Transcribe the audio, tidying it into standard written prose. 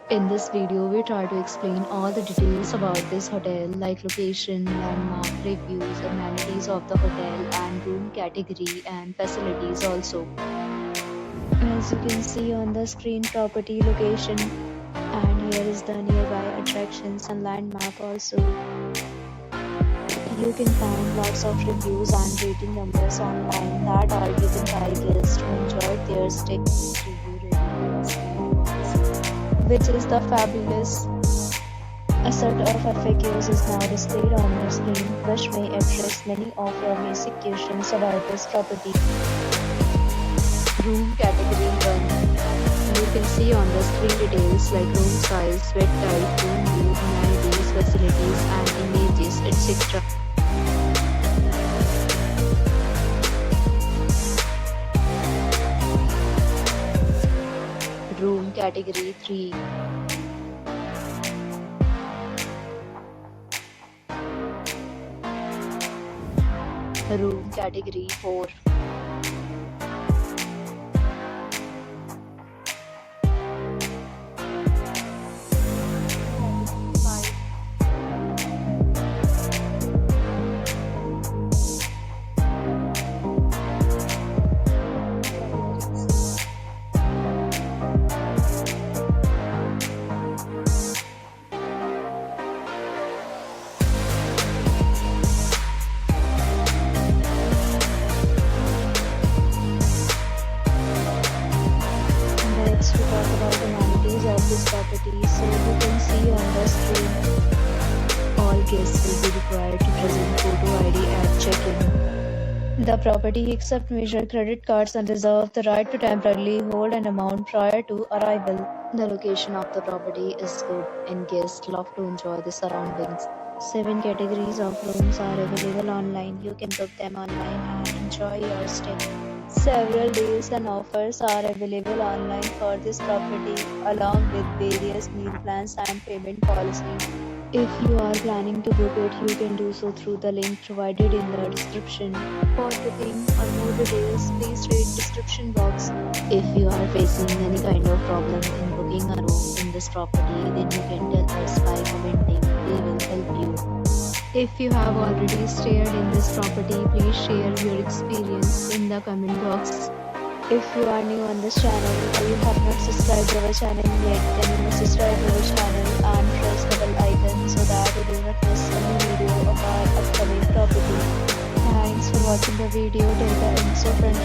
In this video, we try to explain all the details about this hotel like location, landmark, reviews, amenities of the hotel and room category and facilities also. As you can see on the screen, property location, and here is the nearby attractions and landmark also. You can find lots of reviews and rating numbers online that are given by guests who enjoyed their stay. Review ratings, which is the fabulous. A set of FAQs is now displayed on your screen, which may address many of your basic questions about this property. Room category 1. You can see on the screen details like room size, bed type, room view, amenities, facilities and images, etc. Room category 3. Room category 4. Next, we talk about the amenities of this property. So you can see on the screen, all guests will be required to present photo ID at check-in. The property accepts major credit cards and reserves the right to temporarily hold an amount prior to arrival. The location of the property is good and guests love to enjoy the surroundings. 7 categories of rooms are available online. You can book them online and enjoy your stay. Several deals and offers are available online for this property, along with various meal plans and payment policies. If you are planning to book it, you can do so through the link provided in the description. For booking or more details, please read description box. If you are facing any kind of problem in booking a room in this property, then you can tell us by commenting. We will help you. If you have already stayed in this property, please share your experience in the comment box. If you are new on this channel or you have not subscribed our channel yet, then you must subscribe our channel and press the bell icon so that you do not miss any video of our upcoming property. Thanks for watching the video till the end. So friends,